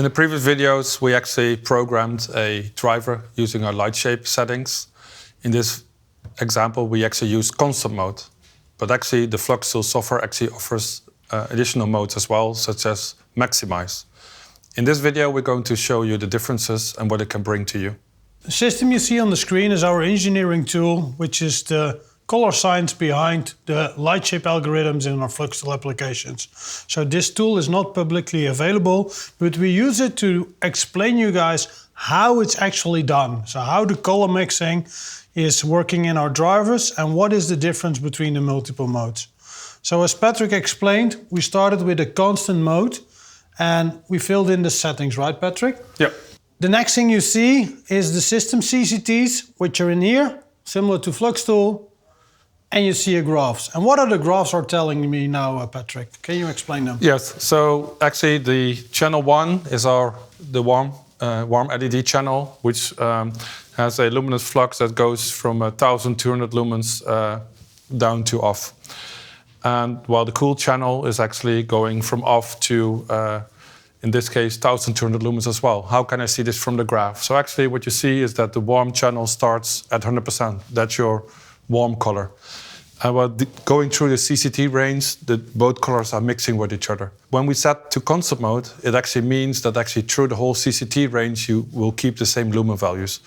In the previous videos, we actually programmed a driver using our light shape settings. In this example, we actually use constant mode. But actually, the FluxTool software actually offers additional modes as well, such as maximize. In this video, we're going to show you the differences and what it can bring to you. The system you see on the screen is our engineering tool, which is the color science behind the light shape algorithms in our FluxTool applications. So this tool is not publicly available, but we use it to explain you guys how it's actually done. So how the color mixing is working in our drivers and what is the difference between the multiple modes. So as Patrick explained, we started with a constant mode and we filled in the settings, right, Patrick? Yep. The next thing you see is the system CCTs, which are in here, similar to FluxTool, and you see a graphs. And what are the graphs are telling me now, Patrick? Can you explain them? Yes, so actually the channel 1 is the warm LED channel, which has a luminous flux that goes from 1200 lumens down to off. And while the cool channel is actually going from off to, in this case, 1200 lumens as well. How can I see this from the graph? So actually what you see is that the warm channel starts at 100%. That's your warm color. And while going through the CCT range, both colors are mixing with each other. When we set to constant mode, it actually means that actually through the whole CCT range, you will keep the same lumen values.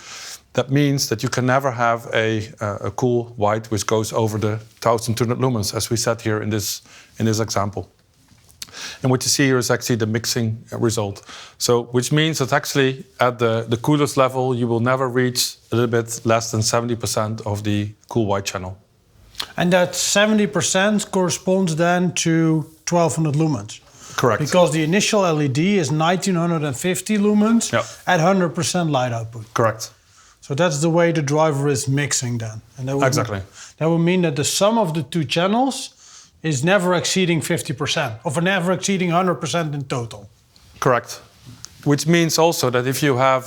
That means that you can never have a cool white which goes over the 1200 lumens, as we said here in this example. And what you see here is actually the mixing result. So, which means that actually at the coolest level, you will never reach a little bit less than 70% of the cool white channel. And that 70% corresponds then to 1200 lumens. Correct. Because the initial LED is 1950 lumens at 100% light output. Correct. So that's the way the driver is mixing then. And that exactly. That would mean that the sum of the two channels is never exceeding 50%, or never exceeding 100% in total. Correct. Which means also that if you have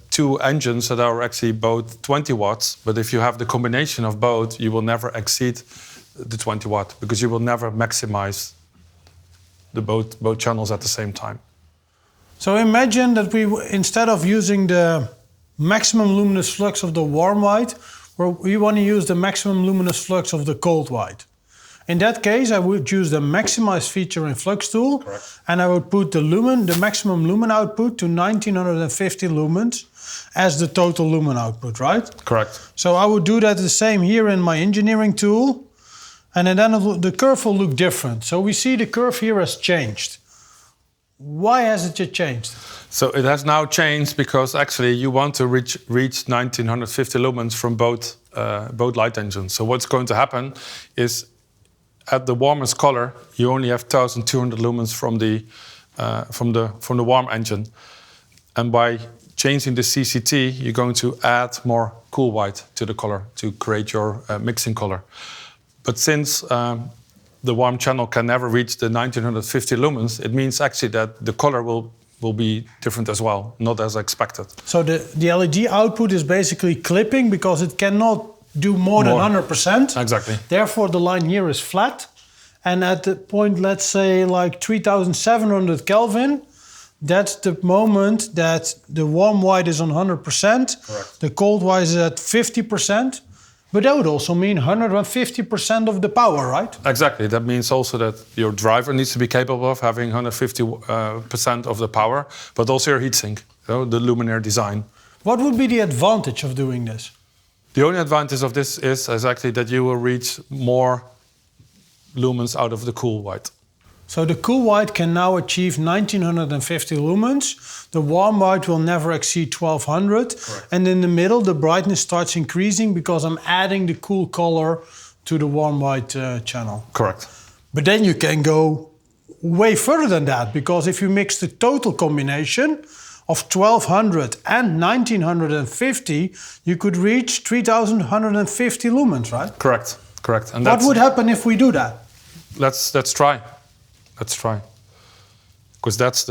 two engines that are actually both 20 watts, but if you have the combination of both, you will never exceed the 20 watt, because you will never maximize the both channels at the same time. So imagine that instead of using the maximum luminous flux of the warm white, we want to use the maximum luminous flux of the cold white. In that case, I would use the maximize feature in FluxTool. Correct. And I would put the maximum lumen output to 1950 lumens as the total lumen output, right? Correct. So I would do that the same here in my engineering tool, and then the curve will look different. So we see the curve here has changed. Why has it changed? So it has now changed because actually you want to reach 1950 lumens from both light engines. So what's going to happen is at the warmest color, you only have 1200 lumens from the warm engine, and by changing the CCT, you're going to add more cool white to the color to create your mixing color. But since the warm channel can never reach the 1950 lumens, it means actually that the color will be different as well, not as expected. So the LED output is basically clipping because it cannot do more than 100%. Exactly. Therefore, the line here is flat. And at the point, let's say like 3700 Kelvin, that's the moment that the warm white is on 100%. Correct. The cold white is at 50%. But that would also mean 150% of the power, right? Exactly. That means also that your driver needs to be capable of having 150% of the power, but also your heatsink, the luminaire design. What would be the advantage of doing this? The only advantage of this is exactly that you will reach more lumens out of the cool white. So the cool white can now achieve 1950 lumens. The warm white will never exceed 1200. Correct. And in the middle, the brightness starts increasing because I'm adding the cool color to the warm white channel. Correct. But then you can go way further than that, because if you mix the total combination of 1200 and 1950, you could reach 3150 lumens, right? Correct. Correct. And what would happen if we do that? Let's try. Let's try. Because that's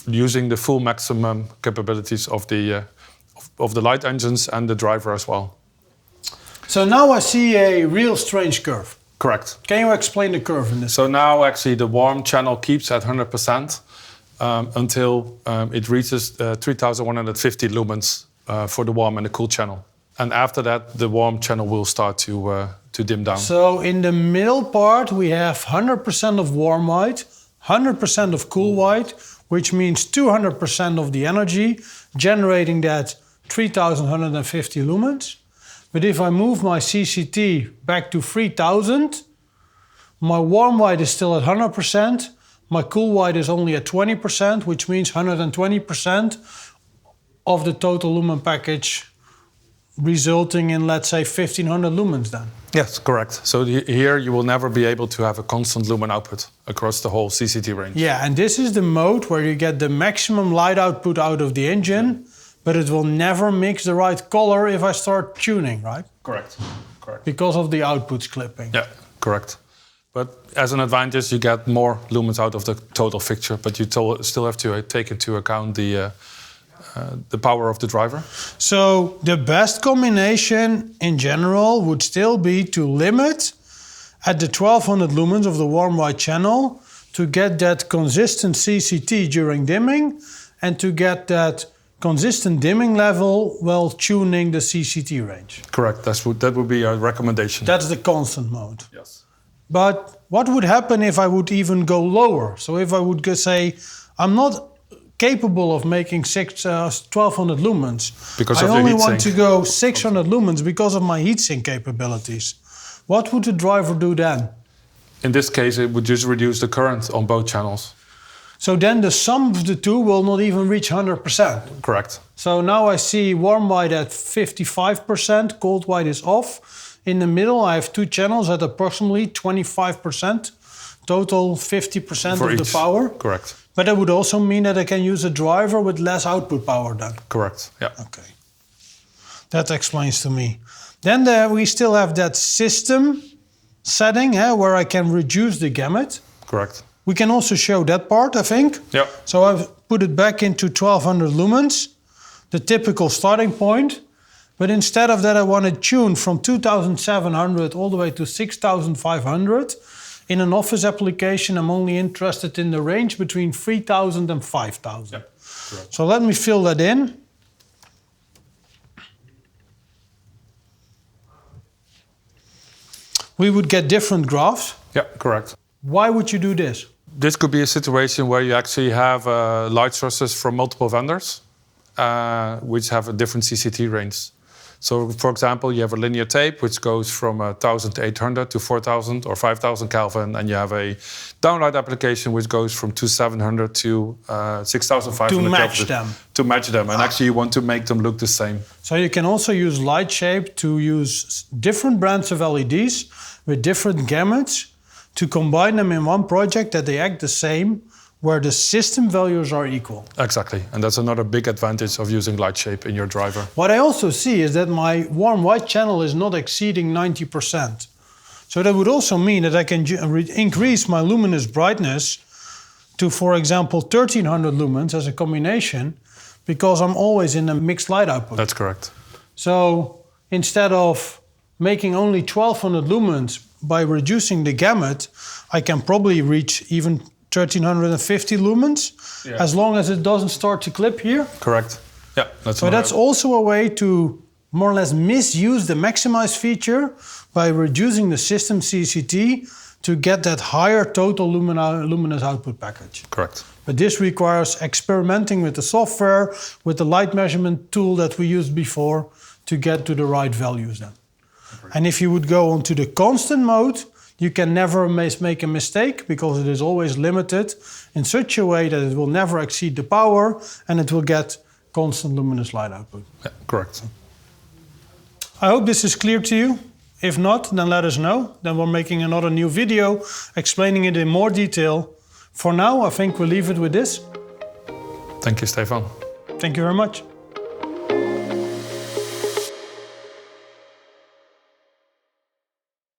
using the full maximum capabilities of the light engines and the driver as well. So now I see a real strange curve. Correct. Can you explain the curve in this? So now actually the warm channel keeps at 100%. until it reaches 3150 lumens for the warm and the cool channel. And after that, the warm channel will start to dim down. So in the middle part, we have 100% of warm white, 100% of cool white, which means 200% of the energy, generating that 3150 lumens. But if I move my CCT back to 3000, my warm white is still at 100%, my cool white is only at 20%, which means 120% of the total lumen package, resulting in, let's say, 1500 lumens then. Yes, correct. So here you will never be able to have a constant lumen output across the whole CCT range. Yeah, and this is the mode where you get the maximum light output out of the engine, but it will never mix the right color if I start tuning, right? Correct. Correct. Because of the outputs clipping. Yeah, correct. But as an advantage, you get more lumens out of the total fixture, but you still have to take into account the power of the driver. So the best combination in general would still be to limit at the 1200 lumens of the warm white channel to get that consistent CCT during dimming and to get that consistent dimming level while tuning the CCT range. Correct. That would be our recommendation. That's the constant mode. Yes. But what would happen if I would even go lower? So if I would say, I'm not capable of making 1200 lumens. Because I of the only heat want sink. to go 600 lumens because of my heatsink capabilities. What would the driver do then? In this case, it would just reduce the current on both channels. So then the sum of the two will not even reach 100%. Correct. So now I see warm white at 55%, cold white is off. In the middle, I have two channels at approximately 25%, total 50% For of each. the power. Correct. But that would also mean that I can use a driver with less output power then. Correct. Yeah. Okay. That explains to me. Then we still have that system setting where I can reduce the gamut. Correct. We can also show that part, I think. Yeah. So I've put it back into 1200 lumens, the typical starting point. But instead of that, I want to tune from 2700 all the way to 6500. In an office application, I'm only interested in the range between 3000 and 5000. Yeah, correct. So let me fill that in. We would get different graphs. Yeah, correct. Why would you do this? This could be a situation where you actually have light sources from multiple vendors, which have a different CCT range. So, for example, you have a linear tape, which goes from 1800 to 4000 or 5000 Kelvin, and you have a downlight application, which goes from 2700 to 6500 To match Kelvin. them. To match them, and actually you want to make them look the same. So you can also use light shape to use different brands of LEDs with different gamuts to combine them in one project that they act the same, where the system values are equal. Exactly, and that's another big advantage of using light shape in your driver. What I also see is that my warm white channel is not exceeding 90%. So that would also mean that I can increase my luminous brightness to, for example, 1300 lumens as a combination, because I'm always in a mixed light output. That's correct. So instead of making only 1200 lumens by reducing the gamut, I can probably reach even 1350 lumens, as long as it doesn't start to clip here. Correct. Yeah, That's also a way to more or less misuse the maximize feature by reducing the system CCT to get that higher total luminous output package. Correct. But this requires experimenting with the software, with the light measurement tool that we used before to get to the right values then. And if you would go onto the constant mode, you can never make a mistake because it is always limited in such a way that it will never exceed the power and it will get constant luminous light output. Yeah, correct. I hope this is clear to you. If not, then let us know. Then we're making another new video explaining it in more detail. For now, I think we'll leave it with this. Thank you, Stefan. Thank you very much.